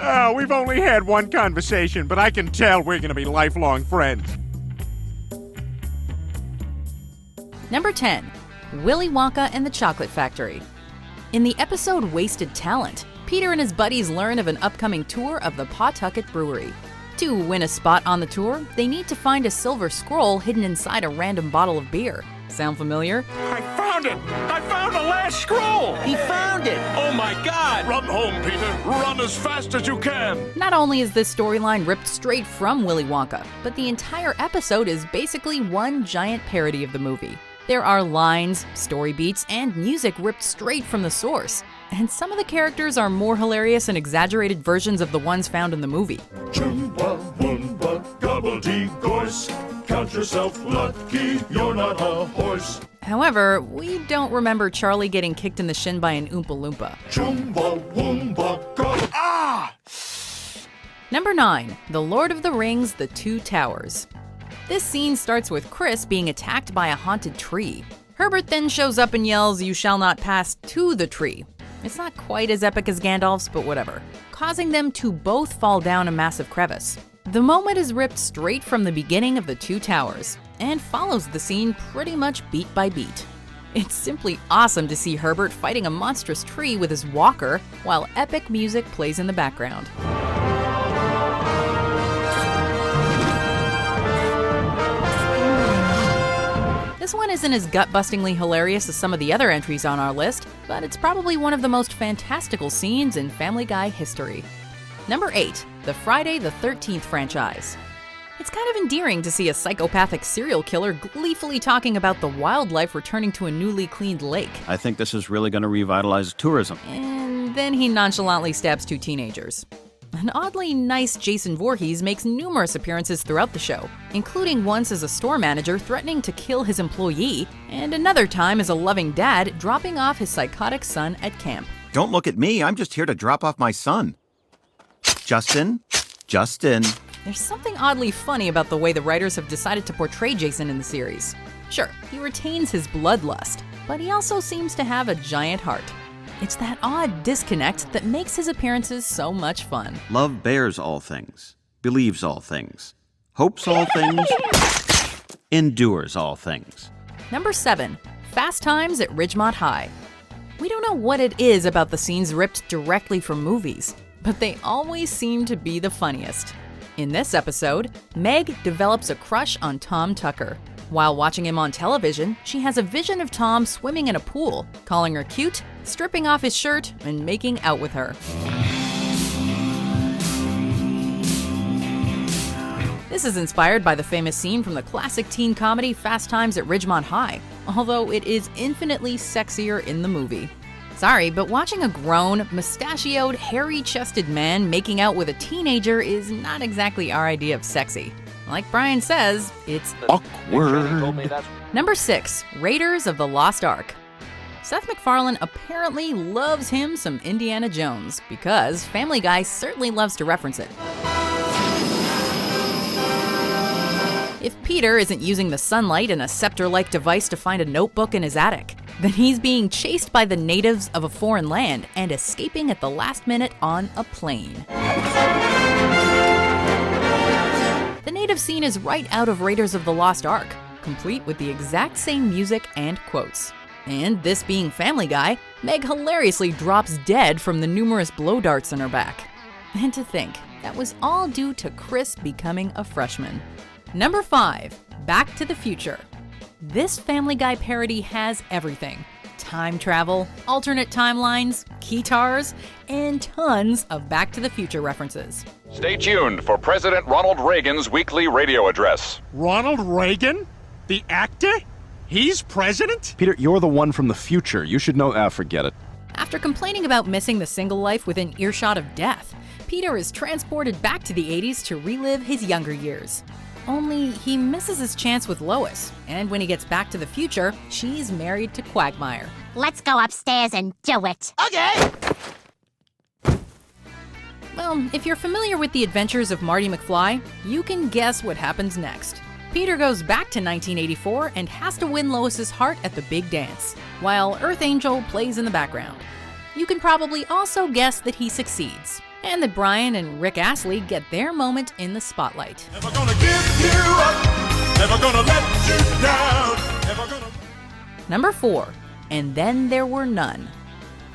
Oh, we've only had one conversation, but I can tell we're gonna be lifelong friends. Number 10. Willy Wonka and the Chocolate Factory. In the episode Wasted Talent, Peter and his buddies learn of an upcoming tour of the Pawtucket Brewery. To win a spot on the tour, they need to find a silver scroll hidden inside a random bottle of beer. Sound familiar? I found it! I found the last scroll! He found it! Oh my God! Run home, Peter! Run as fast as you can! Not only is this storyline ripped straight from Willy Wonka, but the entire episode is basically one giant parody of the movie. There are lines, story beats, and music ripped straight from the source. And some of the characters are more hilarious and exaggerated versions of the ones found in the movie. Chumba, Woomba, gobbledygorse. Count yourself lucky, you're not a horse. However, we don't remember Charlie getting kicked in the shin by an Oompa Loompa. Chumba, Woomba, gobble. Ah! Number 9. The Lord of the Rings: The Two Towers. This scene starts with Chris being attacked by a haunted tree. Herbert then shows up and yells, "You shall not pass to the tree." It's not quite as epic as Gandalf's, but whatever, causing them to both fall down a massive crevice. The moment is ripped straight from the beginning of The Two Towers, and follows the scene pretty much beat by beat. It's simply awesome to see Herbert fighting a monstrous tree with his walker, while epic music plays in the background. This one isn't as gut-bustingly hilarious as some of the other entries on our list, but it's probably one of the most fantastical scenes in Family Guy history. Number 8. The Friday the 13th franchise. It's kind of endearing to see a psychopathic serial killer gleefully talking about the wildlife returning to a newly cleaned lake. I think this is really going to revitalize tourism. And then he nonchalantly stabs 2 teenagers. An oddly nice Jason Voorhees makes numerous appearances throughout the show, including once as a store manager threatening to kill his employee, and another time as a loving dad dropping off his psychotic son at camp. Don't look at me, I'm just here to drop off my son. Justin? There's something oddly funny about the way the writers have decided to portray Jason in the series. Sure, he retains his bloodlust, but he also seems to have a giant heart. It's that odd disconnect that makes his appearances so much fun. Love bears all things, believes all things, hopes all things, endures all things. Number 7. Fast Times at Ridgemont High. We don't know what it is about the scenes ripped directly from movies, but they always seem to be the funniest. In this episode, Meg develops a crush on Tom Tucker. While watching him on television, she has a vision of Tom swimming in a pool, calling her cute, stripping off his shirt, and making out with her. This is inspired by the famous scene from the classic teen comedy Fast Times at Ridgemont High, although it is infinitely sexier in the movie. Sorry, but watching a grown, mustachioed, hairy-chested man making out with a teenager is not exactly our idea of sexy. Like Brian says, it's Awkward. Number 6. Raiders of the Lost Ark. Seth MacFarlane apparently loves him some Indiana Jones, because Family Guy certainly loves to reference it. If Peter isn't using the sunlight and a scepter-like device to find a notebook in his attic, then he's being chased by the natives of a foreign land and escaping at the last minute on a plane. The native scene is right out of Raiders of the Lost Ark, complete with the exact same music and quotes. And this being Family Guy, Meg hilariously drops dead from the numerous blow darts in her back. And to think, that was all due to Chris becoming a freshman. Number 5. Back to the Future. This Family Guy parody has everything. Time travel, alternate timelines, keytars, and tons of Back to the Future references. Stay tuned for President Ronald Reagan's weekly radio address. Ronald Reagan? The actor? He's president? Peter, you're the one from the future. You should know. Forget it. After complaining about missing the single life within earshot of death, Peter is transported back to the 80s to relive his younger years. Only he misses his chance with Lois, and when he gets back to the future, she's married to Quagmire. Let's go upstairs and do it. Okay! Well, if you're familiar with the adventures of Marty McFly, you can guess what happens next. Peter goes back to 1984 and has to win Lois's heart at the big dance, while Earth Angel plays in the background. You can probably also guess that he succeeds. and that Brian and Rick Astley get their moment in the spotlight. Never gonna give you up, never gonna let you down, never gonna... Number 4, And Then There Were None.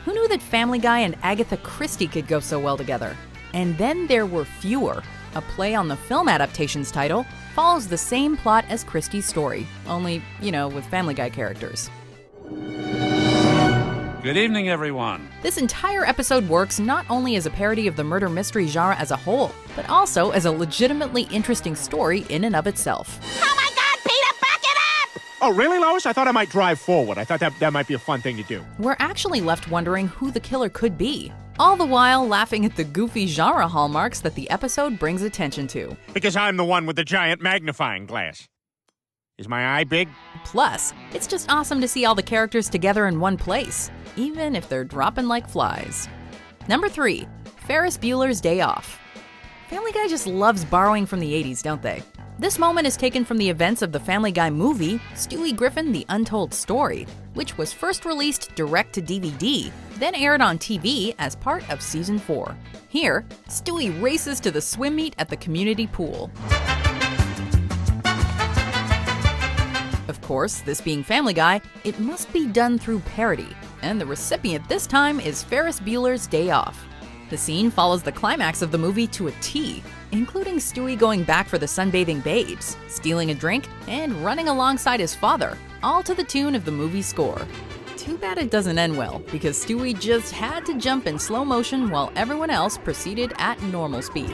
Who knew that Family Guy and Agatha Christie could go so well together? And Then There Were Fewer, a play on the film adaptation's title, follows the same plot as Christie's story, only, with Family Guy characters. Good evening, everyone. This entire episode works not only as a parody of the murder mystery genre as a whole, but also as a legitimately interesting story in and of itself. Oh my God, Peter, back it up! Oh, really, Lois? I thought I might drive forward. I thought that might be a fun thing to do. We're actually left wondering who the killer could be, all the while laughing at the goofy genre hallmarks that the episode brings attention to. Because I'm the one with the giant magnifying glass. Is my eye big? Plus, it's just awesome to see all the characters together in one place, even if they're dropping like flies. Number 3, Ferris Bueller's Day Off. Family Guy just loves borrowing from the 80s, don't they? This moment is taken from the events of the Family Guy movie, Stewie Griffin: The Untold Story, which was first released direct to DVD, then aired on TV as part of Season 4. Here, Stewie races to the swim meet at the community pool. Of course, this being Family Guy, it must be done through parody, and the recipient this time is Ferris Bueller's Day Off. The scene follows the climax of the movie to a T, including Stewie going back for the sunbathing babes, stealing a drink, and running alongside his father, all to the tune of the movie score. Too bad it doesn't end well, because Stewie just had to jump in slow motion while everyone else proceeded at normal speed.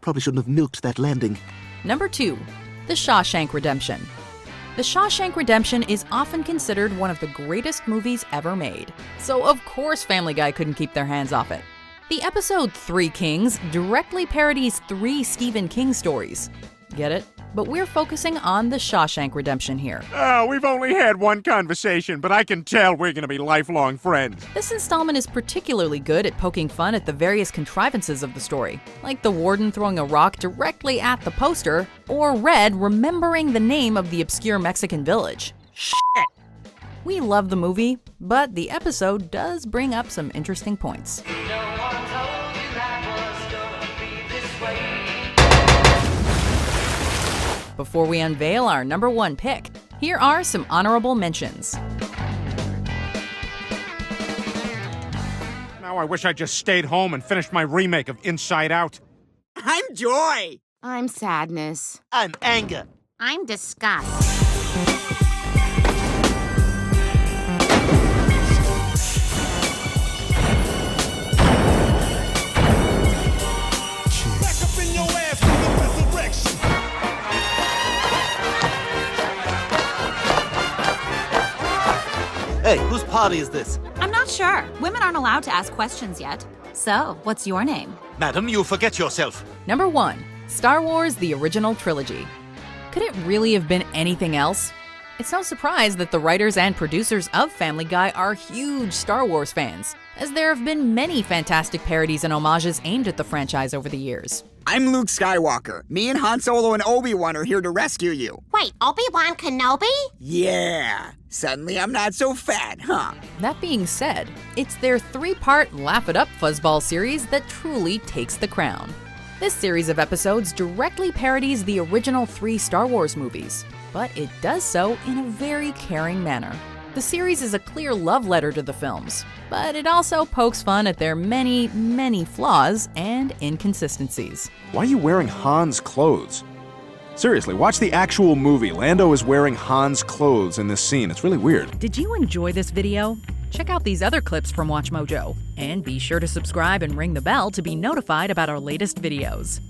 Probably shouldn't have milked that landing. Number 2, The Shawshank Redemption. The Shawshank Redemption is often considered one of the greatest movies ever made, so of course Family Guy couldn't keep their hands off it. The episode 3 Kings directly parodies 3 Stephen King stories. Get it? But we're focusing on The Shawshank Redemption here. Oh, we've only had one conversation, but I can tell we're gonna be lifelong friends. This installment is particularly good at poking fun at the various contrivances of the story, like the warden throwing a rock directly at the poster, or Red remembering the name of the obscure Mexican village. Shit! We love the movie, but the episode does bring up some interesting points. Before we unveil our number 1 pick, here are some honorable mentions. Now I wish I just stayed home and finished my remake of Inside Out. I'm joy. I'm sadness. I'm anger. I'm disgust. Back up in your ass with the resurrection. Hey, whose party is this? I'm not sure. Women aren't allowed to ask questions yet. So, what's your name? Madam, you forget yourself. Number 1, Star Wars: The Original Trilogy. Could it really have been anything else? It's no surprise that the writers and producers of Family Guy are huge Star Wars fans, as there have been many fantastic parodies and homages aimed at the franchise over the years. I'm Luke Skywalker. Me and Han Solo and Obi-Wan are here to rescue you. Wait, Obi-Wan Kenobi? Yeah. Suddenly I'm not so fat, huh? That being said, it's their 3-part Laugh It Up Fuzzball series that truly takes the crown. This series of episodes directly parodies the original 3 Star Wars movies, but it does so in a very caring manner. The series is a clear love letter to the films, but it also pokes fun at their many, many flaws and inconsistencies. Why are you wearing Han's clothes? Seriously, watch the actual movie. Lando is wearing Han's clothes in this scene. It's really weird. Did you enjoy this video? Check out these other clips from WatchMojo, and be sure to subscribe and ring the bell to be notified about our latest videos.